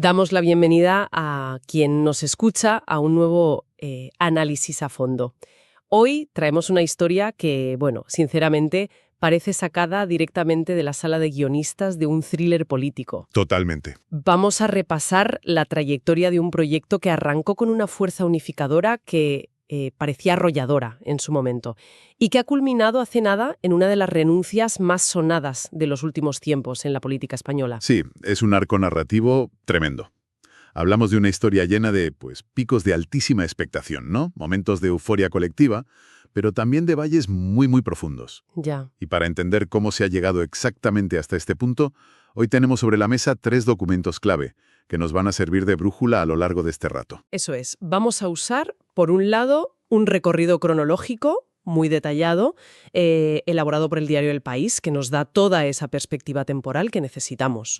Damos la bienvenida a quien nos escucha a un nuevo análisis a fondo. Hoy traemos una historia que, bueno, sinceramente, parece sacada directamente de la sala de guionistas de un thriller político. Totalmente. Vamos a repasar la trayectoria de un proyecto que arrancó con una fuerza unificadora que parecía arrolladora en su momento y que ha culminado hace nada en una de las renuncias más sonadas de los últimos tiempos en la política española. Sí, es un arco narrativo tremendo. Hablamos de una historia llena de, picos de altísima expectación, ¿no? Momentos de euforia colectiva, pero también de valles muy profundos. Ya. Y para entender cómo se ha llegado exactamente hasta este punto, hoy tenemos sobre la mesa 3 documentos clave que nos van a servir de brújula a lo largo de este rato. Eso es. Vamos a usar, por un lado, un recorrido cronológico muy detallado, elaborado por el diario El País, que nos da toda esa perspectiva temporal que necesitamos.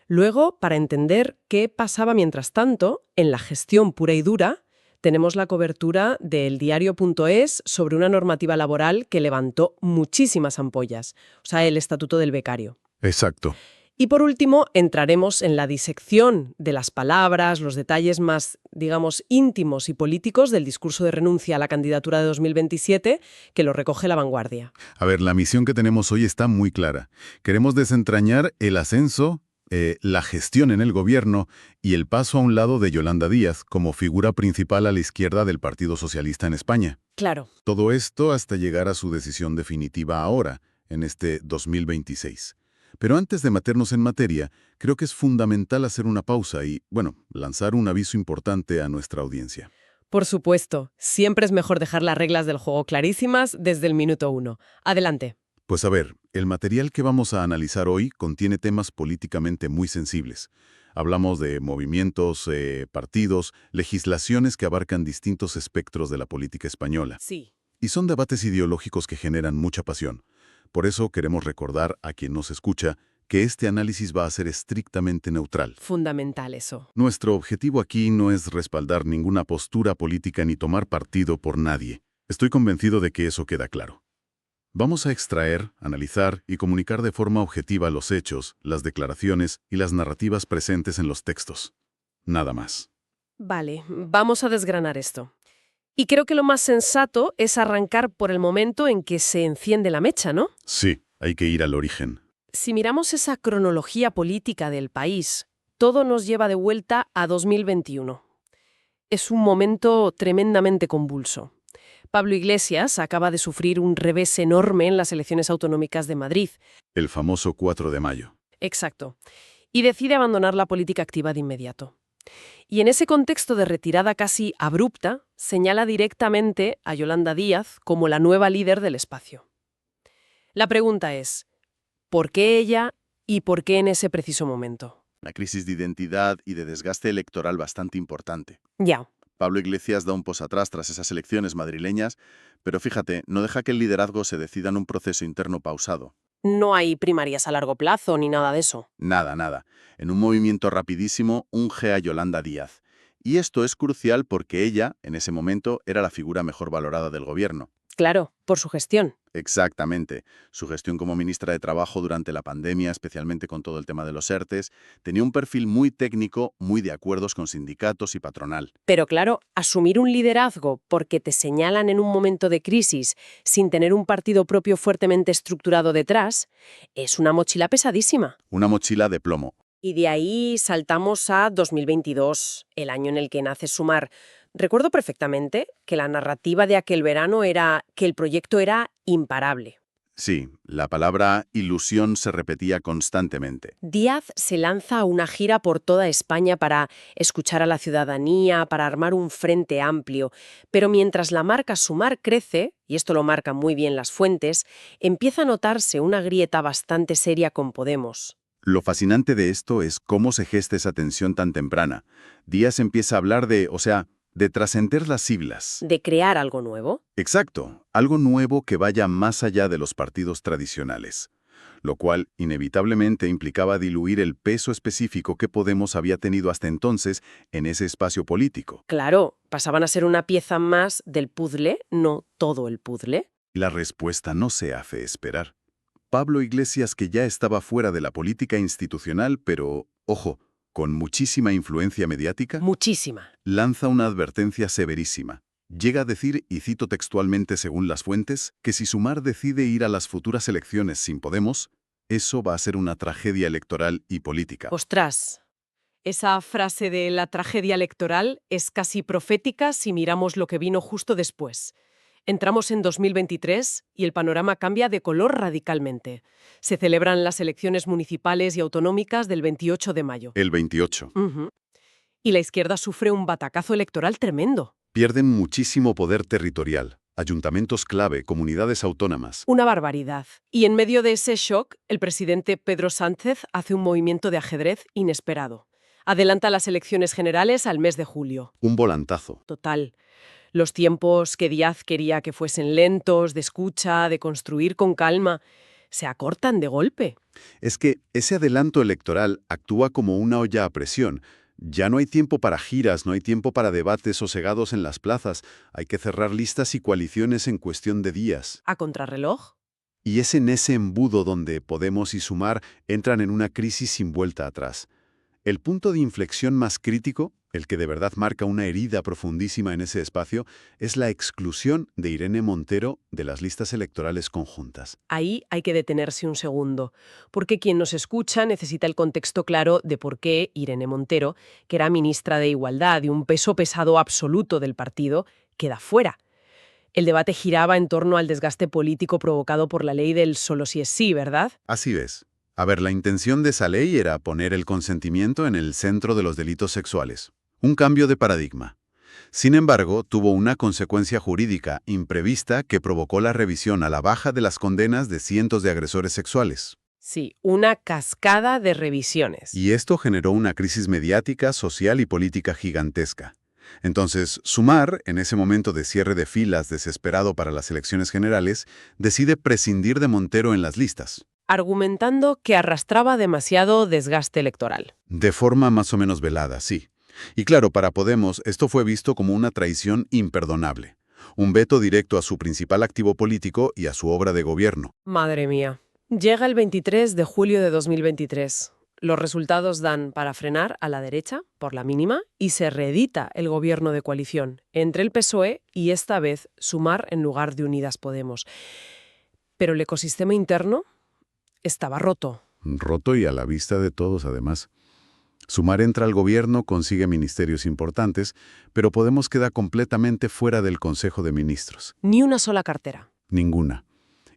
Luego, para entender qué pasaba mientras tanto, en la gestión pura y dura, tenemos la cobertura del diario.es sobre una normativa laboral que levantó muchísimas ampollas, o sea, el Estatuto del Becario. Exacto. Y por último, entraremos en la disección de las palabras, los detalles más, digamos, íntimos y políticos del discurso de renuncia a la candidatura de 2027, que lo recoge La Vanguardia. A ver, la misión que tenemos hoy está muy clara. Queremos desentrañar el ascenso, la gestión en el gobierno y el paso a un lado de Yolanda Díaz como figura principal a la izquierda del Partido Socialista en España. Claro. Todo esto hasta llegar a su decisión definitiva ahora, en este 2026. Pero antes de meternos en materia, creo que es fundamental hacer una pausa y, lanzar un aviso importante a nuestra audiencia. Por supuesto, siempre es mejor dejar las reglas del juego clarísimas desde el minuto 1. Adelante. Pues a ver, el material que vamos a analizar hoy contiene temas políticamente muy sensibles. Hablamos de movimientos, partidos, legislaciones que abarcan distintos espectros de la política española. Sí. Y son debates ideológicos que generan mucha pasión. Por eso queremos recordar a quien nos escucha que este análisis va a ser estrictamente neutral. Fundamental eso. Nuestro objetivo aquí no es respaldar ninguna postura política ni tomar partido por nadie. Estoy convencido de que eso queda claro. Vamos a extraer, analizar y comunicar de forma objetiva los hechos, las declaraciones y las narrativas presentes en los textos. Nada más. Vale, vamos a desgranar esto. Y creo que lo más sensato es arrancar por el momento en que se enciende la mecha, ¿no? Sí, hay que ir al origen. Si miramos esa cronología política del país, todo nos lleva de vuelta a 2021. Es un momento tremendamente convulso. Pablo Iglesias acaba de sufrir un revés enorme en las elecciones autonómicas de Madrid. El famoso 4 de mayo. Exacto. Y decide abandonar la política activa de inmediato. Y en ese contexto de retirada casi abrupta, señala directamente a Yolanda Díaz como la nueva líder del espacio. La pregunta es, ¿por qué ella y por qué en ese preciso momento? Una crisis de identidad y de desgaste electoral bastante importante. Ya. Pablo Iglesias da un paso atrás tras esas elecciones madrileñas, pero fíjate, no deja que el liderazgo se decida en un proceso interno pausado. No hay primarias a largo plazo ni nada de eso. Nada. En un movimiento rapidísimo, unge a Yolanda Díaz. Y esto es crucial porque ella, en ese momento, era la figura mejor valorada del gobierno. Claro, por su gestión. Exactamente. Su gestión como ministra de Trabajo durante la pandemia, especialmente con todo el tema de los ERTEs, tenía un perfil muy técnico, muy de acuerdos con sindicatos y patronal. Pero claro, asumir un liderazgo porque te señalan en un momento de crisis sin tener un partido propio fuertemente estructurado detrás, es una mochila pesadísima. Una mochila de plomo. Y de ahí saltamos a 2022, el año en el que nace Sumar. Recuerdo perfectamente que la narrativa de aquel verano era que el proyecto era imparable. Sí, la palabra ilusión se repetía constantemente. Díaz se lanza a una gira por toda España para escuchar a la ciudadanía, para armar un frente amplio. Pero mientras la marca Sumar crece, y esto lo marcan muy bien las fuentes, empieza a notarse una grieta bastante seria con Podemos. Lo fascinante de esto es cómo se gesta esa tensión tan temprana. Díaz empieza a hablar de trascender las siglas. ¿De crear algo nuevo? Exacto, algo nuevo que vaya más allá de los partidos tradicionales, lo cual inevitablemente implicaba diluir el peso específico que Podemos había tenido hasta entonces en ese espacio político. Claro, pasaban a ser una pieza más del puzzle, no todo el puzzle. La respuesta no se hace esperar. Pablo Iglesias, que ya estaba fuera de la política institucional, pero, ojo, con muchísima influencia mediática, Muchísima. lanza una advertencia severísima. Llega a decir, y cito textualmente según las fuentes, que si Sumar decide ir a las futuras elecciones sin Podemos, eso va a ser una tragedia electoral y política. Ostras, esa frase de la tragedia electoral es casi profética si miramos lo que vino justo después. Entramos en 2023 y el panorama cambia de color radicalmente. Se celebran las elecciones municipales y autonómicas del 28 de mayo. El 28. Ujú. Y la izquierda sufre un batacazo electoral tremendo. Pierden muchísimo poder territorial. Ayuntamientos clave, comunidades autónomas. Una barbaridad. Y en medio de ese shock, el presidente Pedro Sánchez hace un movimiento de ajedrez inesperado. Adelanta las elecciones generales al mes de julio. Un volantazo. Total. Los tiempos que Díaz quería que fuesen lentos, de escucha, de construir con calma, se acortan de golpe. Es que ese adelanto electoral actúa como una olla a presión. Ya no hay tiempo para giras, no hay tiempo para debates sosegados en las plazas. Hay que cerrar listas y coaliciones en cuestión de días. ¿A contrarreloj? Y es en ese embudo donde Podemos y Sumar entran en una crisis sin vuelta atrás. El punto de inflexión más crítico, el que de verdad marca una herida profundísima en ese espacio, es la exclusión de Irene Montero de las listas electorales conjuntas. Ahí hay que detenerse un segundo, porque quien nos escucha necesita el contexto claro de por qué Irene Montero, que era ministra de Igualdad y un peso pesado absoluto del partido, queda fuera. El debate giraba en torno al desgaste político provocado por la ley del solo si es sí, ¿verdad? Así es. A ver, la intención de esa ley era poner el consentimiento en el centro de los delitos sexuales. Un cambio de paradigma. Sin embargo, tuvo una consecuencia jurídica imprevista que provocó la revisión a la baja de las condenas de cientos de agresores sexuales. Sí, una cascada de revisiones. Y esto generó una crisis mediática, social y política gigantesca. Entonces, Sumar, en ese momento de cierre de filas desesperado para las elecciones generales, decide prescindir de Montero en las listas. Argumentando que arrastraba demasiado desgaste electoral. De forma más o menos velada, sí. Y claro, para Podemos esto fue visto como una traición imperdonable. Un veto directo a su principal activo político y a su obra de gobierno. Madre mía. Llega el 23 de julio de 2023. Los resultados dan para frenar a la derecha, por la mínima, y se reedita el gobierno de coalición entre el PSOE y esta vez Sumar en lugar de Unidas Podemos. Pero el ecosistema interno estaba roto. Roto y a la vista de todos, además. Sumar entra al gobierno, consigue ministerios importantes, pero Podemos queda completamente fuera del Consejo de Ministros. Ni una sola cartera. Ninguna.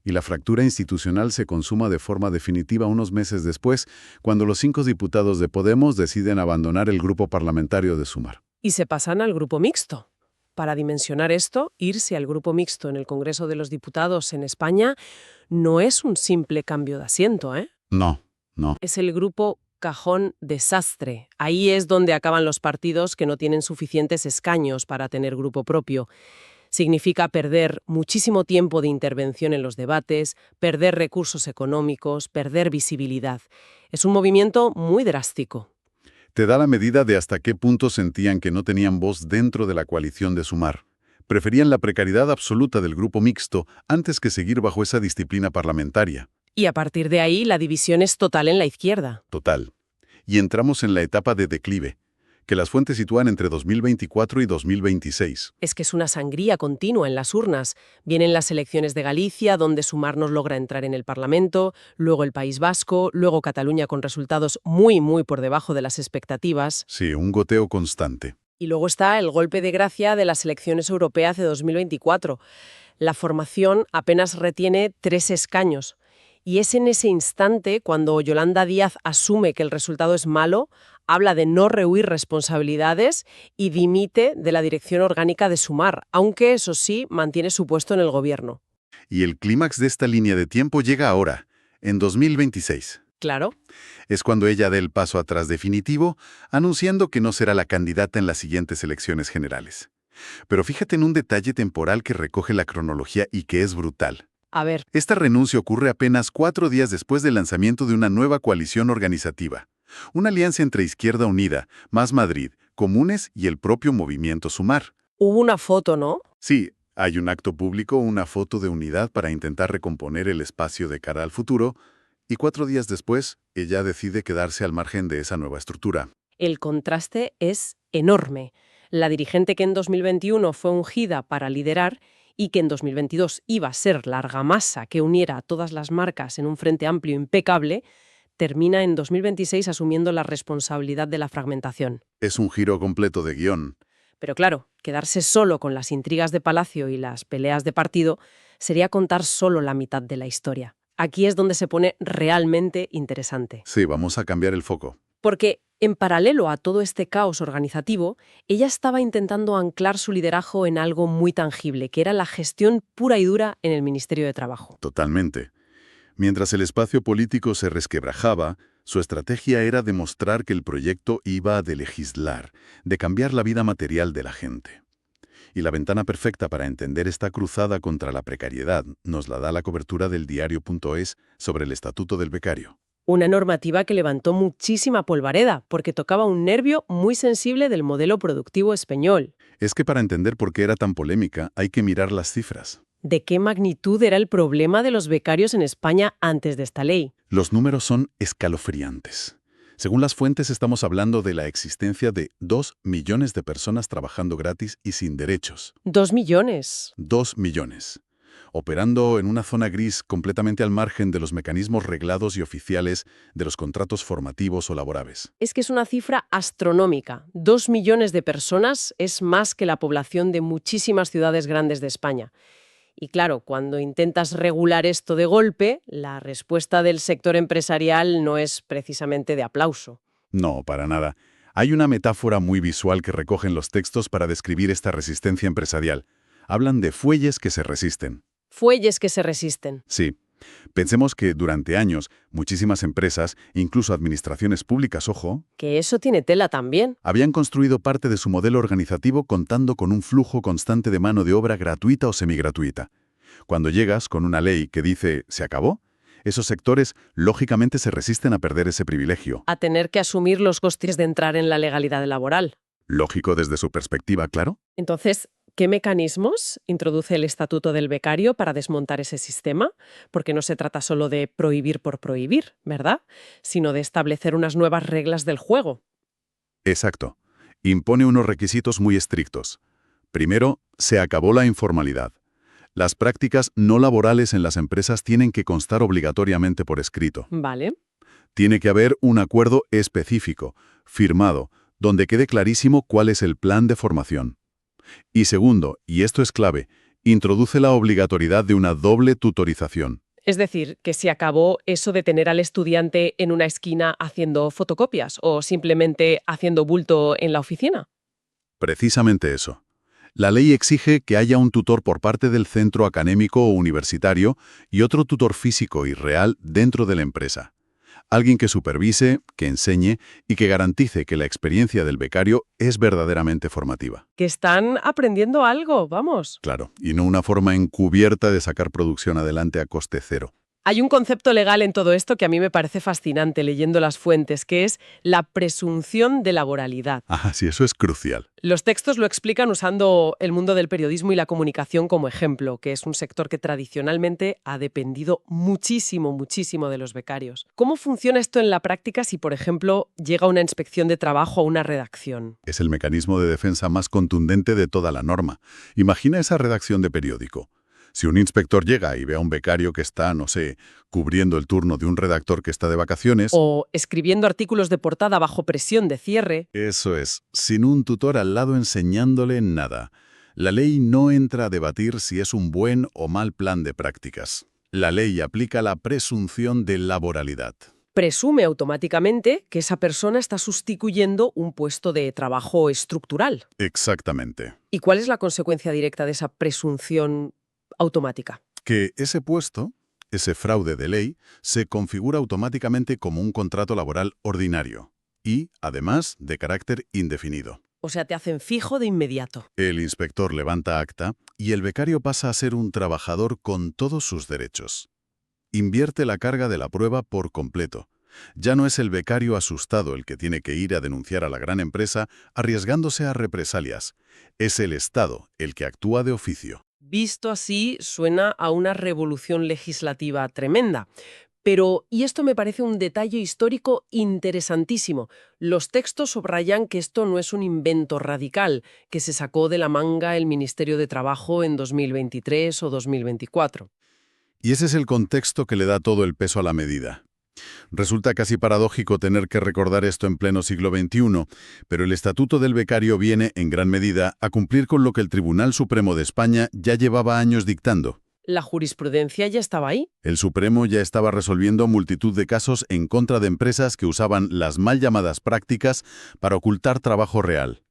Y la fractura institucional se consuma de forma definitiva unos meses después, cuando los 5 diputados de Podemos deciden abandonar el grupo parlamentario de Sumar. Y se pasan al grupo mixto. Para dimensionar esto, irse al grupo mixto en el Congreso de los Diputados en España no es un simple cambio de asiento, ¿eh? No. Es el grupo cajón desastre. Ahí es donde acaban los partidos que no tienen suficientes escaños para tener grupo propio. Significa perder muchísimo tiempo de intervención en los debates, perder recursos económicos, perder visibilidad. Es un movimiento muy drástico. Te da la medida de hasta qué punto sentían que no tenían voz dentro de la coalición de Sumar. Preferían la precariedad absoluta del grupo mixto antes que seguir bajo esa disciplina parlamentaria. Y a partir de ahí la división es total en la izquierda. Total. Y entramos en la etapa de declive, que las fuentes sitúan entre 2024 y 2026. Es que es una sangría continua en las urnas. Vienen las elecciones de Galicia, donde Sumar nos logra entrar en el Parlamento, luego el País Vasco, luego Cataluña con resultados muy por debajo de las expectativas. Sí, un goteo constante. Y luego está el golpe de gracia de las elecciones europeas de 2024. La formación apenas retiene 3 escaños. Y es en ese instante cuando Yolanda Díaz asume que el resultado es malo, habla de no rehuir responsabilidades y dimite de la dirección orgánica de Sumar, aunque, eso sí, mantiene su puesto en el gobierno. Y el clímax de esta línea de tiempo llega ahora, en 2026. Claro. Es cuando ella da el paso atrás definitivo, anunciando que no será la candidata en las siguientes elecciones generales. Pero fíjate en un detalle temporal que recoge la cronología y que es brutal. A ver. Esta renuncia ocurre apenas 4 días después del lanzamiento de una nueva coalición organizativa. Una alianza entre Izquierda Unida, Más Madrid, Comunes y el propio Movimiento Sumar. Hubo una foto, ¿no? Sí, hay un acto público, una foto de unidad para intentar recomponer el espacio de cara al futuro, y 4 días después, ella decide quedarse al margen de esa nueva estructura. El contraste es enorme. La dirigente que en 2021 fue ungida para liderar y que en 2022 iba a ser la argamasa que uniera a todas las marcas en un frente amplio impecable, termina en 2026 asumiendo la responsabilidad de la fragmentación. Es un giro completo de guión. Pero claro, quedarse solo con las intrigas de palacio y las peleas de partido sería contar solo la mitad de la historia. Aquí es donde se pone realmente interesante. Sí, vamos a cambiar el foco. Porque, en paralelo a todo este caos organizativo, ella estaba intentando anclar su liderazgo en algo muy tangible, que era la gestión pura y dura en el Ministerio de Trabajo. Totalmente. Mientras el espacio político se resquebrajaba, su estrategia era demostrar que el proyecto iba de legislar, de cambiar la vida material de la gente. Y la ventana perfecta para entender esta cruzada contra la precariedad nos la da la cobertura del diario.es sobre el Estatuto del Becario. Una normativa que levantó muchísima polvareda, porque tocaba un nervio muy sensible del modelo productivo español. Es que para entender por qué era tan polémica hay que mirar las cifras. ¿De qué magnitud era el problema de los becarios en España antes de esta ley? Los números son escalofriantes. Según las fuentes, estamos hablando de la existencia de 2 millones de personas trabajando gratis y sin derechos. 2 millones. 2 millones. Operando en una zona gris completamente al margen de los mecanismos reglados y oficiales de los contratos formativos o laborales. Es que es una cifra astronómica. 2 millones de personas es más que la población de muchísimas ciudades grandes de España. Y claro, cuando intentas regular esto de golpe, la respuesta del sector empresarial no es precisamente de aplauso. No, para nada. Hay una metáfora muy visual que recogen los textos para describir esta resistencia empresarial. Hablan de fuelles que se resisten. Fuelles que se resisten. Sí. Pensemos que durante años muchísimas empresas, incluso administraciones públicas, ojo, Que eso tiene tela también. habían construido parte de su modelo organizativo contando con un flujo constante de mano de obra gratuita o semigratuita. Cuando llegas con una ley que dice «se acabó», esos sectores lógicamente se resisten a perder ese privilegio. A tener que asumir los costes de entrar en la legalidad laboral. Lógico desde su perspectiva, claro. Entonces, ¿qué mecanismos introduce el Estatuto del Becario para desmontar ese sistema? Porque no se trata solo de prohibir por prohibir, ¿verdad? Sino de establecer unas nuevas reglas del juego. Exacto. Impone unos requisitos muy estrictos. Primero, se acabó la informalidad. Las prácticas no laborales en las empresas tienen que constar obligatoriamente por escrito. Vale. Tiene que haber un acuerdo específico, firmado, donde quede clarísimo cuál es el plan de formación. Y segundo, y esto es clave, introduce la obligatoriedad de una doble tutorización. Es decir, que se acabó eso de tener al estudiante en una esquina haciendo fotocopias o simplemente haciendo bulto en la oficina. Precisamente eso. La ley exige que haya un tutor por parte del centro académico o universitario y otro tutor físico y real dentro de la empresa. Alguien que supervise, que enseñe y que garantice que la experiencia del becario es verdaderamente formativa. Que están aprendiendo algo, vamos. Claro, y no una forma encubierta de sacar producción adelante a coste cero. Hay un concepto legal en todo esto que a mí me parece fascinante leyendo las fuentes, que es la presunción de laboralidad. Ah, sí, eso es crucial. Los textos lo explican usando el mundo del periodismo y la comunicación como ejemplo, que es un sector que tradicionalmente ha dependido muchísimo, muchísimo de los becarios. ¿Cómo funciona esto en la práctica si, por ejemplo, llega una inspección de trabajo a una redacción? Es el mecanismo de defensa más contundente de toda la norma. Imagina esa redacción de periódico. Si un inspector llega y ve a un becario que está, no sé, cubriendo el turno de un redactor que está de vacaciones... O escribiendo artículos de portada bajo presión de cierre... Eso es, sin un tutor al lado enseñándole nada. La ley no entra a debatir si es un buen o mal plan de prácticas. La ley aplica la presunción de laboralidad. Presume automáticamente que esa persona está sustituyendo un puesto de trabajo estructural. Exactamente. ¿Y cuál es la consecuencia directa de esa presunción automática? Que ese puesto, ese fraude de ley, se configura automáticamente como un contrato laboral ordinario y, además, de carácter indefinido. O sea, te hacen fijo de inmediato. El inspector levanta acta y el becario pasa a ser un trabajador con todos sus derechos. Invierte la carga de la prueba por completo. Ya no es el becario asustado el que tiene que ir a denunciar a la gran empresa arriesgándose a represalias. Es el Estado el que actúa de oficio. Visto así, suena a una revolución legislativa tremenda. Pero, y esto me parece un detalle histórico interesantísimo, los textos subrayan que esto no es un invento radical que se sacó de la manga el Ministerio de Trabajo en 2023 o 2024. Y ese es el contexto que le da todo el peso a la medida. Resulta casi paradójico tener que recordar esto en pleno siglo XXI, pero el Estatuto del Becario viene, en gran medida, a cumplir con lo que el Tribunal Supremo de España ya llevaba años dictando. La jurisprudencia ya estaba ahí. El Supremo ya estaba resolviendo multitud de casos en contra de empresas que usaban las mal llamadas prácticas para ocultar trabajo real.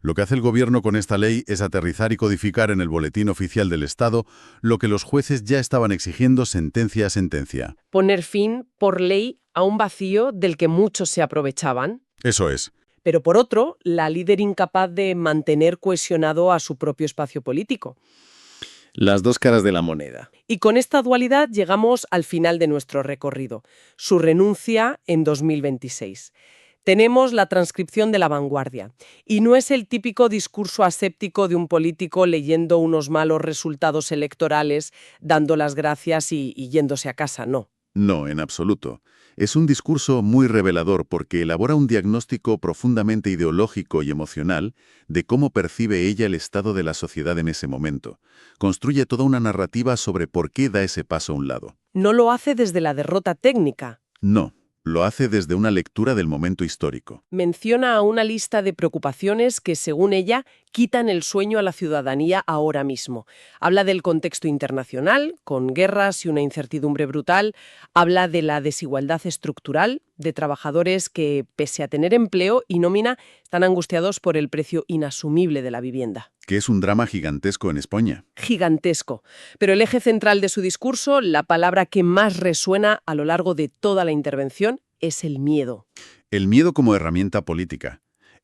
Lo que hace el Gobierno con esta ley es aterrizar y codificar en el Boletín Oficial del Estado lo que los jueces ya estaban exigiendo sentencia a sentencia. Poner fin, por ley, a un vacío del que muchos se aprovechaban. Eso es. Pero por otro, la líder incapaz de mantener cohesionado a su propio espacio político. Las dos caras de la moneda. Y con esta dualidad llegamos al final de nuestro recorrido, su renuncia en 2026. Tenemos la transcripción de La Vanguardia, y no es el típico discurso aséptico de un político leyendo unos malos resultados electorales, dando las gracias y yéndose a casa, no. No, en absoluto. Es un discurso muy revelador porque elabora un diagnóstico profundamente ideológico y emocional de cómo percibe ella el estado de la sociedad en ese momento. Construye toda una narrativa sobre por qué da ese paso a un lado. No lo hace desde la derrota técnica. No, lo hace desde una lectura del momento histórico. Menciona a una lista de preocupaciones que, según ella, quitan el sueño a la ciudadanía ahora mismo. Habla del contexto internacional, con guerras y una incertidumbre brutal. Habla de la desigualdad estructural, de trabajadores que, pese a tener empleo y nómina, están angustiados por el precio inasumible de la vivienda. Que es un drama gigantesco en España. Gigantesco. Pero el eje central de su discurso, la palabra que más resuena a lo largo de toda la intervención, es el miedo. El miedo como herramienta política.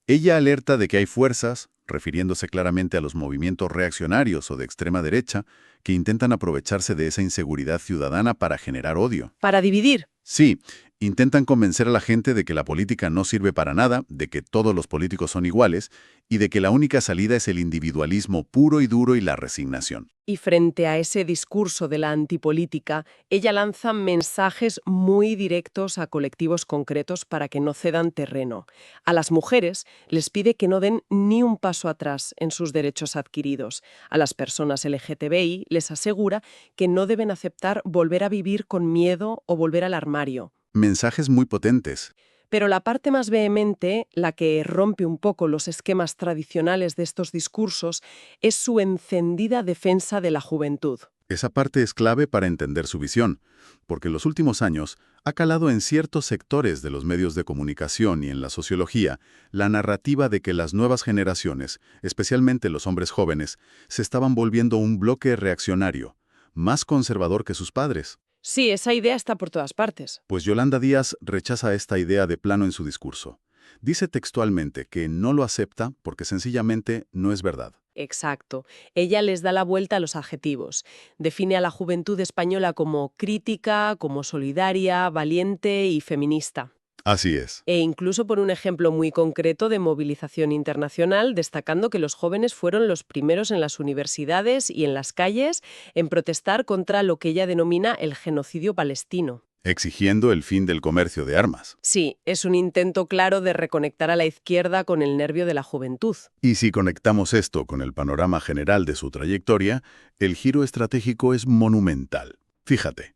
Ella alerta de que hay fuerzas, refiriéndose claramente a los movimientos reaccionarios o de extrema derecha, que intentan aprovecharse de esa inseguridad ciudadana para generar odio. Para dividir. Sí, intentan convencer a la gente de que la política no sirve para nada, de que todos los políticos son iguales y de que la única salida es el individualismo puro y duro y la resignación. Y frente a ese discurso de la antipolítica, ella lanza mensajes muy directos a colectivos concretos para que no cedan terreno. A las mujeres les pide que no den ni un paso atrás en sus derechos adquiridos. A las personas LGTBI les asegura que no deben aceptar volver a vivir con miedo o volver al armario. Mensajes muy potentes. Pero la parte más vehemente, la que rompe un poco los esquemas tradicionales de estos discursos, es su encendida defensa de la juventud. Esa parte es clave para entender su visión, porque en los últimos años ha calado en ciertos sectores de los medios de comunicación y en la sociología la narrativa de que las nuevas generaciones, especialmente los hombres jóvenes, se estaban volviendo un bloque reaccionario, más conservador que sus padres. Sí, esa idea está por todas partes. Pues Yolanda Díaz rechaza esta idea de plano en su discurso. Dice textualmente que no lo acepta porque sencillamente no es verdad. Exacto. Ella les da la vuelta a los adjetivos. Define a la juventud española como crítica, como solidaria, valiente y feminista. Así es. E incluso por un ejemplo muy concreto de movilización internacional, destacando que los jóvenes fueron los primeros en las universidades y en las calles en protestar contra lo que ella denomina el genocidio palestino. Exigiendo el fin del comercio de armas. Sí, es un intento claro de reconectar a la izquierda con el nervio de la juventud. Y si conectamos esto con el panorama general de su trayectoria, el giro estratégico es monumental. Fíjate.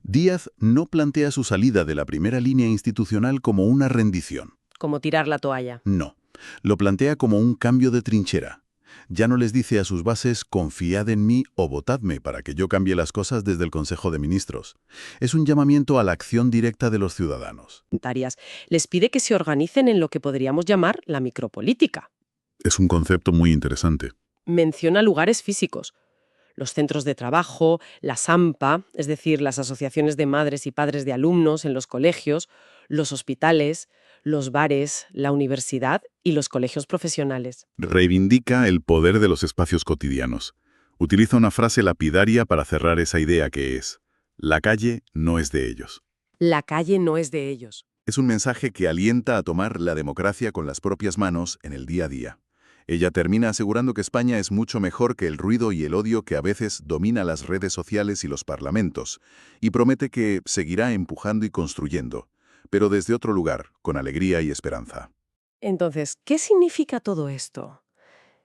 Díaz no plantea su salida de la primera línea institucional como una rendición. Como tirar la toalla. No, lo plantea como un cambio de trinchera. Ya no les dice a sus bases, confiad en mí o votadme para que yo cambie las cosas desde el Consejo de Ministros. Es un llamamiento a la acción directa de los ciudadanos. Les pide que se organicen en lo que podríamos llamar la micropolítica. Es un concepto muy interesante. Menciona lugares físicos. Los centros de trabajo, las AMPA, es decir, las asociaciones de madres y padres de alumnos en los colegios, los hospitales, los bares, la universidad y los colegios profesionales. Reivindica el poder de los espacios cotidianos. Utiliza una frase lapidaria para cerrar esa idea que es: la calle no es de ellos. La calle no es de ellos. Es un mensaje que alienta a tomar la democracia con las propias manos en el día a día. Ella termina asegurando que España es mucho mejor que el ruido y el odio que a veces domina las redes sociales y los parlamentos, y promete que seguirá empujando y construyendo, pero desde otro lugar, con alegría y esperanza. Entonces, ¿qué significa todo esto?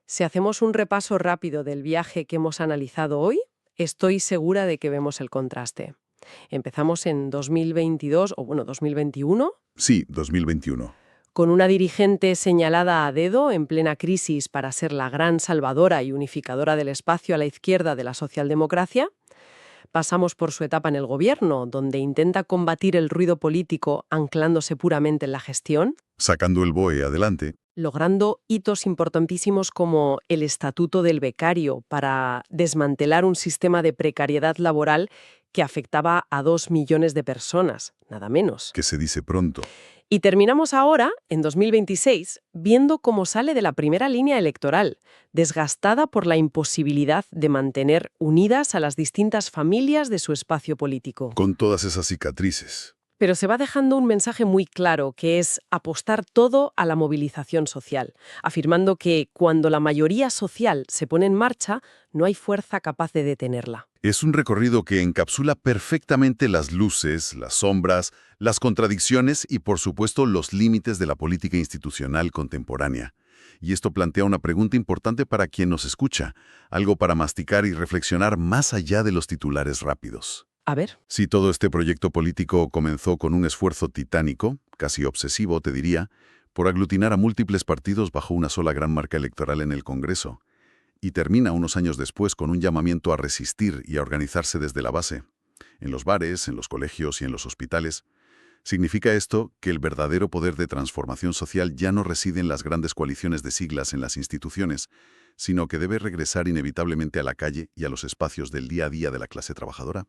Si hacemos un repaso rápido del viaje que hemos analizado hoy, estoy segura de que vemos el contraste. Empezamos en 2022, o bueno, 2021, Sí, 2021. con una dirigente señalada a dedo en plena crisis para ser la gran salvadora y unificadora del espacio a la izquierda de la socialdemocracia. Pasamos por su etapa en el gobierno, donde intenta combatir el ruido político anclándose puramente en la gestión, Sacando el BOE adelante. logrando hitos importantísimos como el Estatuto del Becario para desmantelar un sistema de precariedad laboral que afectaba a 2 millones de personas, nada menos. Que se dice pronto. Y terminamos ahora, en 2026, viendo cómo sale de la primera línea electoral, desgastada por la imposibilidad de mantener unidas a las distintas familias de su espacio político. Con todas esas cicatrices. Pero se va dejando un mensaje muy claro, que es apostar todo a la movilización social, afirmando que cuando la mayoría social se pone en marcha, no hay fuerza capaz de detenerla. Es un recorrido que encapsula perfectamente las luces, las sombras, las contradicciones y, por supuesto, los límites de la política institucional contemporánea. Y esto plantea una pregunta importante para quien nos escucha, algo para masticar y reflexionar más allá de los titulares rápidos. A ver. Si todo este proyecto político comenzó con un esfuerzo titánico, casi obsesivo, te diría, por aglutinar a múltiples partidos bajo una sola gran marca electoral en el Congreso, y termina unos años después con un llamamiento a resistir y a organizarse desde la base, en los bares, en los colegios y en los hospitales, significa esto que el verdadero poder de transformación social ya no reside en las grandes coaliciones de siglas en las instituciones, sino que debe regresar inevitablemente a la calle y a los espacios del día a día de la clase trabajadora.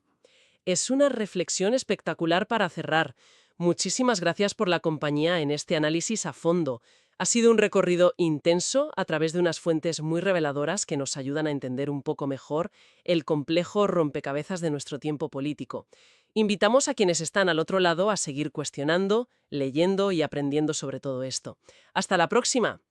Es una reflexión espectacular para cerrar. Muchísimas gracias por la compañía en este análisis a fondo. Ha sido un recorrido intenso a través de unas fuentes muy reveladoras que nos ayudan a entender un poco mejor el complejo rompecabezas de nuestro tiempo político. Invitamos a quienes están al otro lado a seguir cuestionando, leyendo y aprendiendo sobre todo esto. ¡Hasta la próxima!